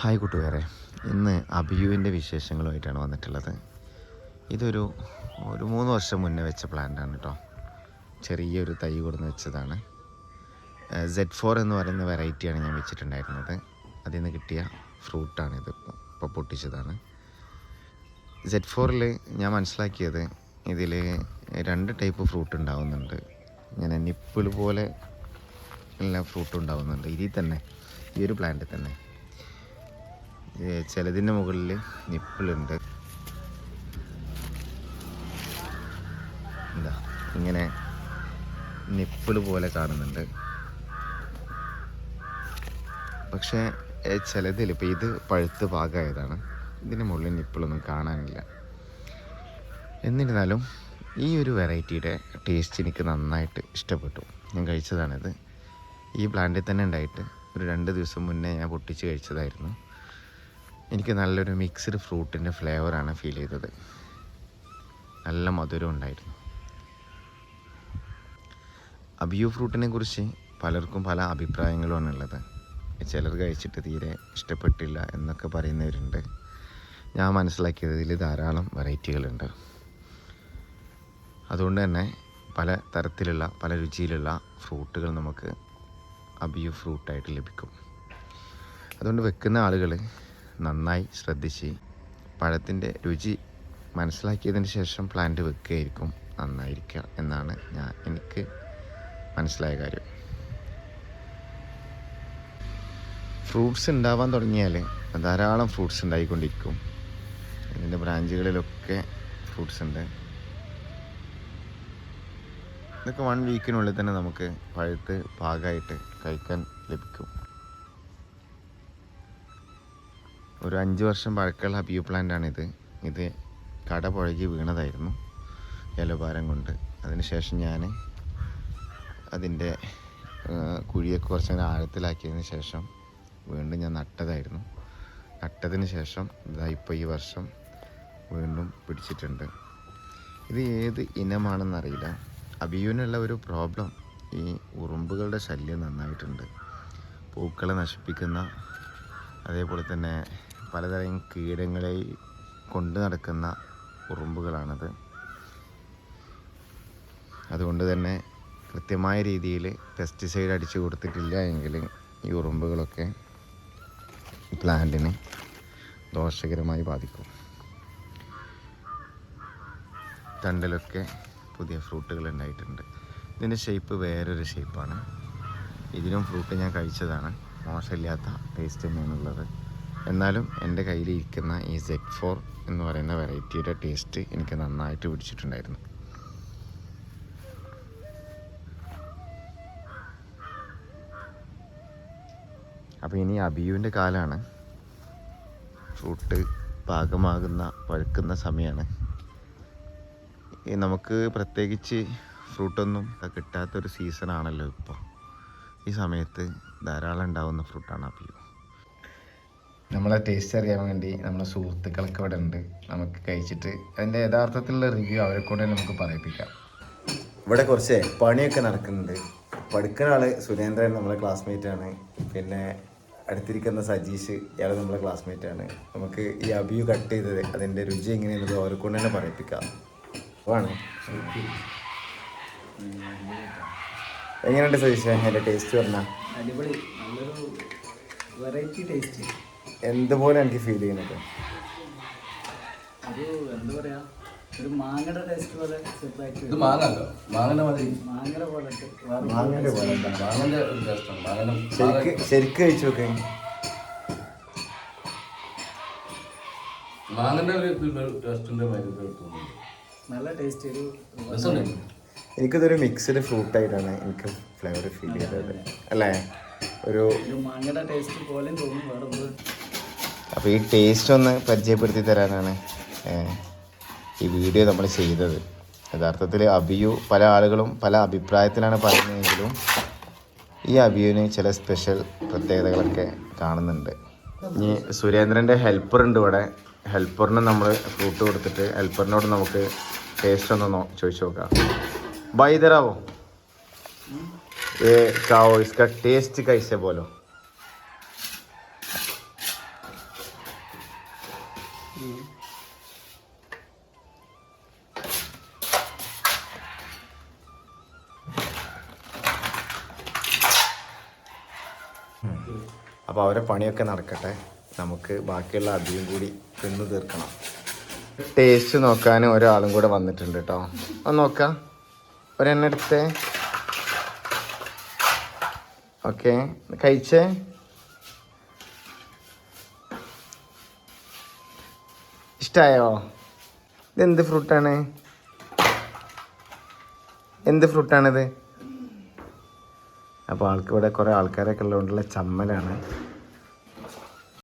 Hi കൂട്ടുകാരെ, ഇന്ന് അഭിയുവിൻ്റെ വിശേഷങ്ങളുമായിട്ടാണ് വന്നിട്ടുള്ളത്. ഇതൊരു 3 വർഷം മുന്നേ വെച്ച പ്ലാന്റാണ് കേട്ടോ. ചെറിയൊരു തൈ കൊടുന്ന് വെച്ചതാണ്. Z4 എന്ന് പറയുന്ന വെറൈറ്റിയാണ് ഞാൻ വെച്ചിട്ടുണ്ടായിരുന്നത്. അതിൽ നിന്ന് കിട്ടിയ ഫ്രൂട്ടാണിത്. ഇപ്പോൾ പൊട്ടിച്ചതാണ്. Z4ൽ ഞാൻ മനസ്സിലാക്കിയത് ഇതിൽ 2 ടൈപ്പ് ഫ്രൂട്ട് ഉണ്ടാവുന്നുണ്ട്. ഇങ്ങനെ നിപ്പിൾ പോലെ എല്ലാ ഫ്രൂട്ടും ഉണ്ടാവുന്നുണ്ട് ഇതിൽ തന്നെ, ഈ ഒരു പ്ലാന്റിൽ തന്നെ. ചിലതിൻ്റെ മുകളിൽ നിപ്പിളുണ്ട്. എന്താ ഇങ്ങനെ നിപ്പിൾ പോലെ കാണുന്നുണ്ട്. പക്ഷേ ചിലതിൽ ഇപ്പോൾ ഇത് പഴുത്ത് പാകമായതാണ്. ഇതിൻ്റെ മുകളിൽ നിപ്പിളൊന്നും കാണാനില്ല. എന്നിരുന്നാലും ഈ ഒരു വെറൈറ്റിയുടെ ടേസ്റ്റ് എനിക്ക് നന്നായിട്ട് ഇഷ്ടപ്പെട്ടു. ഞാൻ കഴിച്ചതാണിത്. ഈ പ്ലാന്റിൽ തന്നെ ഉണ്ടായിട്ട് ഒരു 2 ദിവസം മുന്നേ ഞാൻ പൊട്ടിച്ച് കഴിച്ചതായിരുന്നു. എനിക്ക് നല്ലൊരു മിക്സ്ഡ് ഫ്രൂട്ടിൻ്റെ ഫ്ലേവറാണ് ഫീൽ ചെയ്തത്. നല്ല മധുരം ഉണ്ടായിരുന്നു. അബിയു ഫ്രൂട്ടിനെ കുറിച്ച് പലർക്കും പല അഭിപ്രായങ്ങളുമാണ് ഉള്ളത്. ചിലർ കഴിച്ചിട്ട് തീരെ ഇഷ്ടപ്പെട്ടില്ല എന്നൊക്കെ പറയുന്നവരുണ്ട്. ഞാൻ മനസ്സിലാക്കിയത് ഇതിൽ ധാരാളം വെറൈറ്റികളുണ്ട്. അതുകൊണ്ട് തന്നെ പല തരത്തിലുള്ള പല രുചിയിലുള്ള ഫ്രൂട്ടുകൾ നമുക്ക് അബിയു ഫ്രൂട്ടായിട്ട് ലഭിക്കും. അതുകൊണ്ട് വെക്കുന്ന ആളുകൾ നന്നായി ശ്രദ്ധിച്ച് പഴത്തിൻ്റെ രുചി മനസ്സിലാക്കിയതിന് ശേഷം പ്ലാന്റ് വെക്കുകയായിരിക്കും നന്നായിരിക്കുക എന്നാണ് എനിക്ക് മനസ്സിലായ കാര്യം. ഫ്രൂട്ട്സ് ഉണ്ടാവാൻ തുടങ്ങിയാൽ ധാരാളം ഫ്രൂട്ട്സ് ഉണ്ടായിക്കൊണ്ടിരിക്കും. ഇതിൻ്റെ ബ്രാഞ്ചുകളിലൊക്കെ ഫ്രൂട്ട്സ് ഉണ്ട്. ഇതൊക്കെ 1 വീക്കിനുള്ളിൽ തന്നെ നമുക്ക് പഴുത്ത് പാകമായിട്ട് കഴിക്കാൻ ലഭിക്കും. ഒരു 5 വർഷം പഴക്കമുള്ള അബിയു പ്ലാന്റാണിത്. ഇത് കട പുഴകി വീണതായിരുന്നു ജലഭാരം കൊണ്ട്. അതിനുശേഷം ഞാൻ അതിൻ്റെ കുഴിയൊക്കെ കുറച്ച് ആഴത്തിലാക്കിയതിന് ശേഷം വീണ്ടും ഞാൻ നട്ടതായിരുന്നു. നട്ടതിന് ശേഷം ഇപ്പോൾ ഈ വർഷം വീണ്ടും പിടിച്ചിട്ടുണ്ട്. ഇത് ഏത് ഇനമാണെന്നറിയില്ല. അബിയുവിനുള്ള ഒരു പ്രോബ്ലം ഈ ഉറുമ്പുകളുടെ ശല്യം നന്നായിട്ടുണ്ട്. പൂക്കളെ നശിപ്പിക്കുന്ന, അതേപോലെ തന്നെ പലതരം കീടങ്ങളെ കൊണ്ട് നടക്കുന്ന ഉറുമ്പുകളാണത്. അതുകൊണ്ട് തന്നെ കൃത്യമായ രീതിയിൽ പെസ്റ്റിസൈഡ് അടിച്ചു കൊടുത്തിട്ടില്ല എങ്കിൽ ഈ ഉറുമ്പുകളൊക്കെ പ്ലാന്റിനെ ദോഷകരമായി ബാധിക്കും. തണ്ടിലൊക്കെ പുതിയ ഫ്രൂട്ടുകൾ ഉണ്ടായിട്ടുണ്ട്. ഇതിൻ്റെ ഷേപ്പ് വേറൊരു ഷേപ്പാണ്. ഇതിലും ഫ്രൂട്ട് ഞാൻ കഴിച്ചതാണ്. മോശമില്ലാത്ത ടേസ്റ്റ് തന്നെയാണുള്ളത്. എന്നാലും എൻ്റെ കയ്യിലിരിക്കുന്ന ഈ Z4 എന്ന് പറയുന്ന വെറൈറ്റിയുടെ ടേസ്റ്റ് എനിക്ക് നന്നായിട്ട് പിടിച്ചിട്ടുണ്ടായിരുന്നു. അപ്പോൾ ഇനി അബിയുവിൻ്റെ കാലമാണ്. ഫ്രൂട്ട് പാകമാകുന്ന പഴുക്കുന്ന സമയമാണ്. നമുക്ക് പ്രത്യേകിച്ച് ഫ്രൂട്ടൊന്നും കിട്ടാത്തൊരു സീസണാണല്ലോ ഇപ്പോൾ. ഈ സമയത്ത് ധാരാളം ഉണ്ടാകുന്ന ഫ്രൂട്ടാണ് അബിയു. നമ്മളെ ടേസ്റ്റ് അറിയാൻ വേണ്ടി നമ്മളെ സുഹൃത്തുക്കളൊക്കെ ഇവിടെ ഉണ്ട്. നമുക്ക് കഴിച്ചിട്ട് അതിൻ്റെ യഥാർത്ഥത്തിലുള്ള റിവ്യൂ അവരെ കൊണ്ട് നമുക്ക് പറയിപ്പിക്കാം. ഇവിടെ കുറച്ച് പണിയൊക്കെ നടക്കുന്നുണ്ട്. പഠിക്കുന്ന ആൾ സുരേന്ദ്രൻ നമ്മളെ ക്ലാസ്മേറ്റാണ്. പിന്നെ അടുത്തിരിക്കുന്ന സജീഷ്, ഇയാൾ നമ്മളെ ക്ലാസ്മേറ്റാണ്. നമുക്ക് ഈ അബിയു കട്ട് ചെയ്തത് അതിൻ്റെ രുചി എങ്ങനെയുള്ളത് അവരെ കൊണ്ട് തന്നെ പറയിപ്പിക്കാം. ആണ് എങ്ങനെയുണ്ട് സജീഷ് അതിൻ്റെ ടേസ്റ്റ് പറഞ്ഞാൽ? അടിപൊളി, നല്ലൊരു വെറൈറ്റി ടേസ്റ്റ്. എന്തുപോലെ എനിക്ക് ഫീൽ ചെയ്യുന്നത്? ഒരു എന്താ പറയാ, ഒരു മാങ്ങയുടെ ടേസ്റ്റ് പോലെ ചെറുതായിട്ട്. ഇത് മാങ്ങല്ലോ, മാങ്ങന്റെ മതി, മാങ്ങയുടെ പോലെ മാങ്ങന്റെ പോലെ മാങ്ങന്റെ ഒരു ടേസ്റ്റാണ്. ശരിക്കും കഴിച്ചു നോക്കേ. മാങ്ങന്റെ ഒരു ടേസ്റ്റിന്റെ മരുന്ന് നല്ല ടേസ്റ്റ്. ഒരു രസമുണ്ട്. എനിക്കിതൊരു മിക്സ്ഡ് ഫ്രൂട്ടായിട്ടാണ് എനിക്ക് ഫ്ലേവർ ഫീൽ ചെയ്തത് അല്ലേ? ഒരു മാങ്ങയുടെ ടേസ്റ്റ് പോലെ തോന്നും വേറെ. അപ്പോൾ ഈ ടേസ്റ്റ് ഒന്ന് പരിചയപ്പെടുത്തി തരാനാണ് ഈ വീഡിയോ നമ്മൾ ചെയ്തത്. യഥാർത്ഥത്തിൽ അബിയു പല ആളുകളും പല അഭിപ്രായത്തിലാണ് പറയുന്നതെങ്കിലും ഈ അബിയുവിന് ചില സ്പെഷ്യൽ പ്രത്യേകതകളൊക്കെ കാണുന്നുണ്ട്. ഇനി സുരേന്ദ്രൻ്റെ ഹെൽപ്പർ ഉണ്ട് ഇവിടെ. ഹെൽപ്പറിന് നമ്മൾ ഫ്രൂട്ട് കൊടുത്തിട്ട് ഹെൽപ്പറിനോട് നമുക്ക് ടേസ്റ്റ് ഒന്ന് ചോദിച്ചു നോക്കാം. भाई इधर आओ, ये खाओ, इसका टेस्ट कैसे बोलो? അപ്പോൾ അവരെ പണിയൊക്കെ നടക്കട്ടെ, നമുക്ക് ബാക്കിയുള്ള അധികം കൂടി തിന്ന് തീർക്കണം. ടേസ്റ്റ് നോക്കാൻ ഒരാളും കൂടെ വന്നിട്ടുണ്ട് കേട്ടോ. ഒന്ന് നോക്കാം, ഒരെണ്ണം എടുത്തേ. ഓക്കെ, കഴിച്ചേ. ഇഷ്ടമായോ? ഇതെന്ത് ഫ്രൂട്ടാണ്? എന്ത് ഫ്രൂട്ടാണിത്? അപ്പോൾ ഇവിടെ കുറേ ആൾക്കാരൊക്കെ ഉള്ളതുകൊണ്ടുള്ള ചമ്മലാണ്.